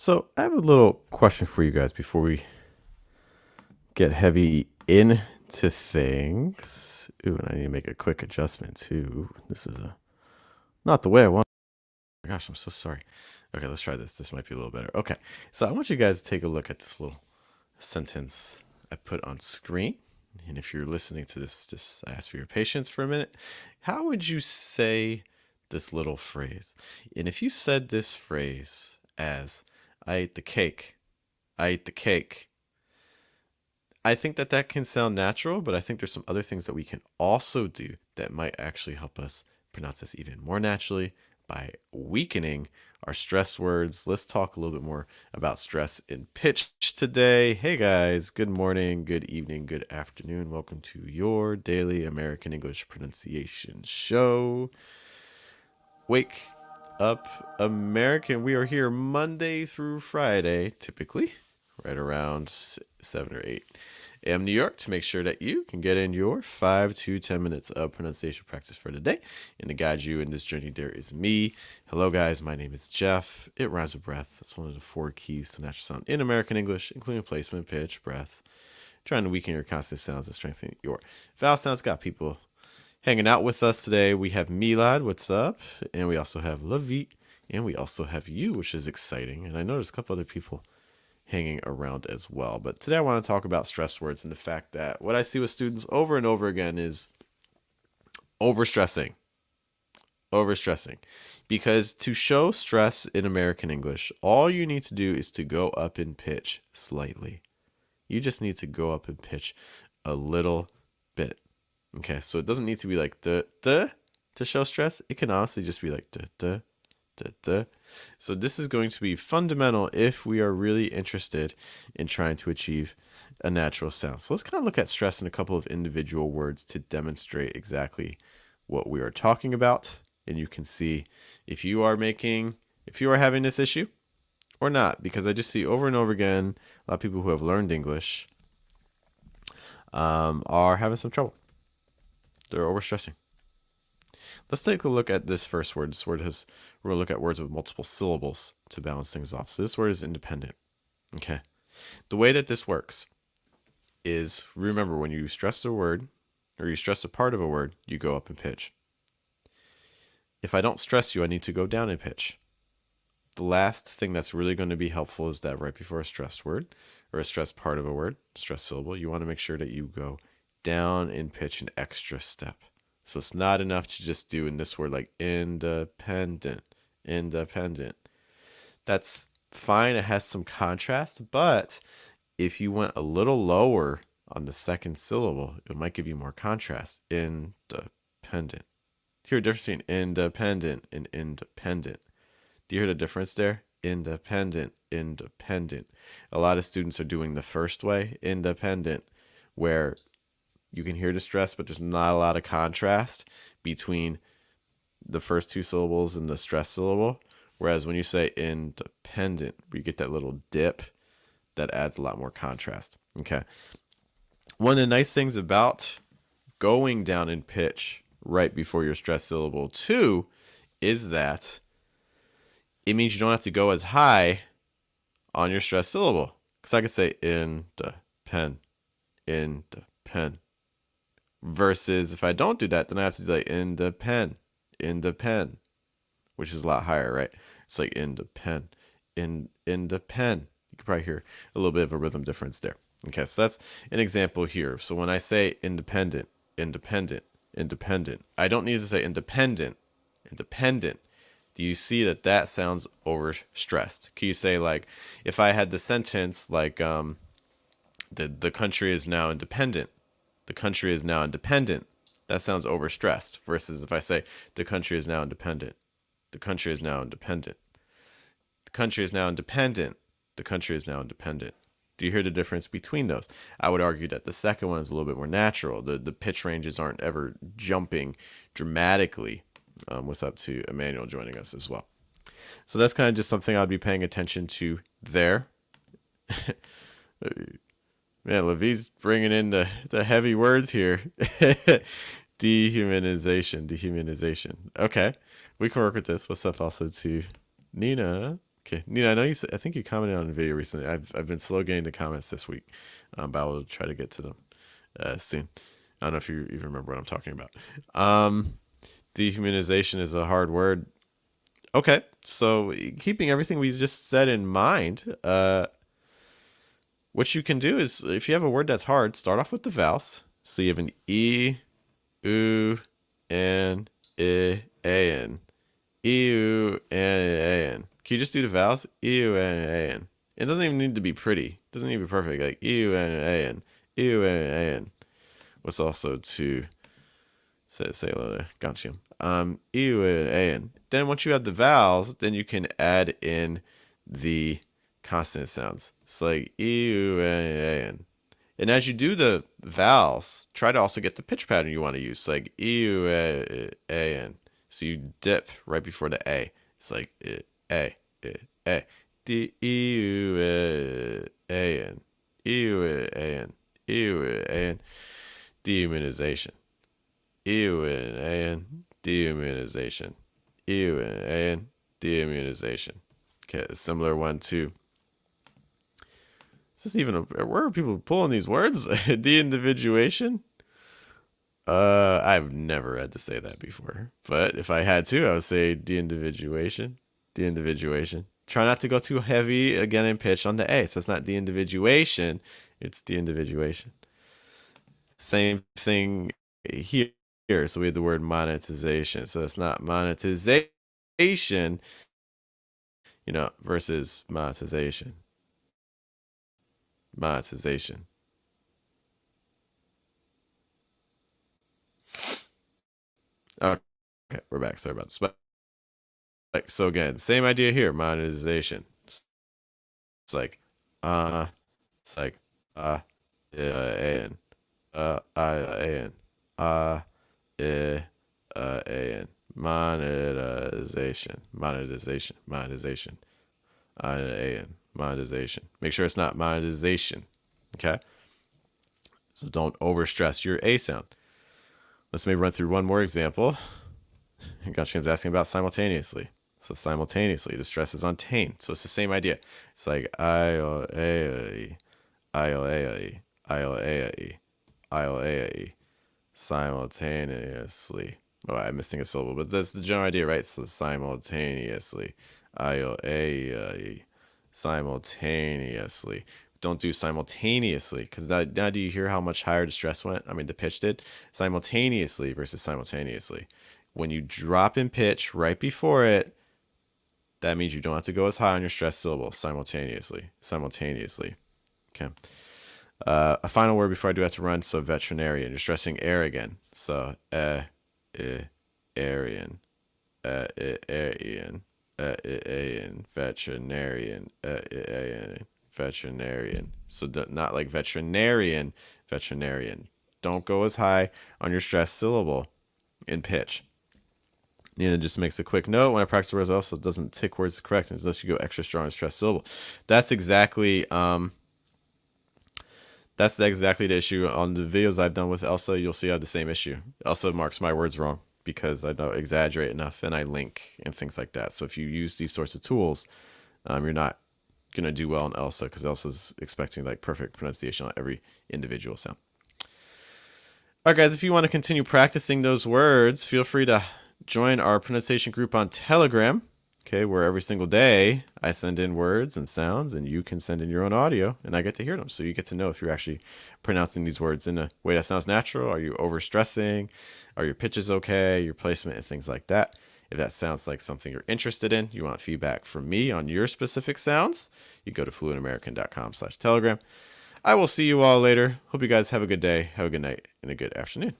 So I have a little question for you guys before we get heavy into things. Ooh, and I need to make a quick adjustment too. This is not the way I want. Oh my gosh, I'm so sorry. Okay, let's try this. This might be a little better. Okay, so I want you guys to take a look at this little sentence I put on screen. And if you're listening to this, just ask for your patience for a minute. How would you say this little phrase? And if you said this phrase as, I ate the cake, I ate the cake, I think that that can sound natural, but I think there's some other things that we can also do that might actually help us pronounce this even more naturally by weakening our stress words. Let's talk a little bit more about stress in pitch today. Hey guys, good morning, good evening, good afternoon. Welcome to your daily American English pronunciation show. Wake up, American. We are here Monday through Friday, typically, right around 7 or 8 a.m. New York, to make sure that you can get in your 5 to 10 minutes of pronunciation practice for today. And to guide you in this journey, there is me. Hello, guys. My name is Jeff. It rhymes with breath. That's one of the 4 keys to natural sound in American English, including placement, pitch, breath. Trying to weaken your consonant sounds and strengthen your vowel sounds. Got people hanging out with us today. We have Milad, what's up? And we also have Lavit, and we also have you, which is exciting. And I noticed a couple other people hanging around as well. But today I want to talk about stress words and the fact that what I see with students over and over again is overstressing. Overstressing. Because to show stress in American English, all you need to do is to go up in pitch slightly. You just need to go up in pitch a little bit. Okay, so it doesn't need to be like duh, duh to show stress. It can honestly just be like duh, duh, duh, duh. So this is going to be fundamental if we are really interested in trying to achieve a natural sound. So let's kind of look at stress in a couple of individual words to demonstrate exactly what we are talking about. And you can see if you are having this issue or not, because I just see over and over again, a lot of people who have learned English are having some trouble. They're overstressing. Let's take a look at this first word. We're going to look at words with multiple syllables to balance things off. So this word is independent. Okay. The way that this works is, remember, when you stress a word or you stress a part of a word, you go up in pitch. If I don't stress you, I need to go down in pitch. The last thing that's really going to be helpful is that right before a stressed word or a stressed part of a word, stressed syllable, you want to make sure that you go down in pitch an extra step. So it's not enough to just do in this word like independent, independent. That's fine. It has some contrast, but if you went a little lower on the second syllable, it might give you more contrast. Independent. Hear a difference between independent and independent. Do you hear the difference there? Independent, independent. A lot of students are doing the first way, independent, where you can hear the stress, but there's not a lot of contrast between the first 2 syllables and the stress syllable. Whereas when you say independent, you get that little dip that adds a lot more contrast. Okay. One of the nice things about going down in pitch right before your stress syllable too is that it means you don't have to go as high on your stress syllable. Because I could say in the pen. Versus if I don't do that, then I have to do like in the pen, which is a lot higher, right? It's like in the pen. You can probably hear a little bit of a rhythm difference there. Okay, so that's an example here. So when I say independent, I don't need to say independent. Do you see that that sounds overstressed? Can you say, like, if I had the sentence like the country is now independent. The country is now independent. That sounds overstressed. Versus if I say the country is now independent. The country is now independent. The country is now independent. The country is now independent. Do you hear the difference between those? I would argue that the second one is a little bit more natural. The pitch ranges aren't ever jumping dramatically. What's up to Emmanuel joining us as well. So that's kind of just something I'd be paying attention to there. Man, Levi's bringing in the heavy words here. Dehumanization. Okay, we can work with this. What's up also to Nina? Okay, Nina, I know I think you commented on the video recently. I've been slow getting the comments this week, but I will try to get to them soon. I don't know if you even remember what I'm talking about. Dehumanization is a hard word. Okay, so keeping everything we just said in mind, what you can do is if you have a word that's hard, start off with the vowels. So you have an E, U, N, I, A, N. E, U, N, A, N. Can you just do the vowels? E, U, N, A, N. It doesn't even need to be pretty. It doesn't need to be perfect. Like E, U, N, A, N. E, U, N, A, N. What's also to say gotcha. E, U, N, A, N. Then once you have the vowels, then you can add in the consonant sounds. It's like E, U, N, A, N. And as you do the vowels, try to also get the pitch pattern you want to use. Like E, U, A, N. So you dip right before the A. It's like A, D, E, U, A, N. E, U, A, N. E, U, A, N. Dehumanization. E, U, N, A, N. Dehumanization. E, U, N, A, N. Dehumanization. Okay, a similar one too. Is this even where are people pulling these words? De-individuation? I've never had to say that before. But if I had to, I would say de-individuation. De-individuation. Try not to go too heavy again in pitch on the A. So it's not de-individuation, it's de-individuation. Same thing here. So we had the word monetization. So it's not monetization, versus monetization. Monetization. Okay, we're back. Sorry about this. But so again, same idea here. Monetization. It's like it's like and and and monetization. Monetization. Make sure it's not monetization. Okay. So don't overstress your A sound. Let's maybe run through one more example. Gotcham's asking about simultaneously. So simultaneously, the stress is on tane. So it's the same idea. It's like I-O-A-I, I-O-A-I, I-O-A-I, I-O-A-I, simultaneously. Oh, I'm missing a syllable, but that's the general idea, right? So simultaneously, I-O-A-I, simultaneously. Don't do simultaneously, because now do you hear how much higher the stress went? I mean, the pitch did. Simultaneously versus simultaneously. When you drop in pitch right before it, that means you don't have to go as high on your stress syllable. Simultaneously. Okay. A final word before I do have to run. So veterinarian. You're stressing air again. So arian. Arian. Veterinarian. Veterinarian. So not like veterinarian. Don't go as high on your stress syllable in pitch. Nina just makes a quick note. When I practice words, also doesn't tick words correct unless you go extra strong and stress syllable. That's exactly the issue. On the videos I've done with Elsa, you'll see I have the same issue. Elsa marks my words wrong because I don't exaggerate enough and I link and things like that. So if you use these sorts of tools, you're not gonna do well in Elsa because Elsa's expecting like perfect pronunciation on every individual sound. All right, guys, if you want to continue practicing those words, feel free to join our pronunciation group on Telegram, okay, where every single day I send in words and sounds and you can send in your own audio and I get to hear them. So you get to know if you're actually pronouncing these words in a way that sounds natural. Are you overstressing? Are your pitches okay? Your placement and things like that. If that sounds like something you're interested in, you want feedback from me on your specific sounds, you go to fluentamerican.com/Telegram. I will see you all later. Hope you guys have a good day, have a good night, and a good afternoon.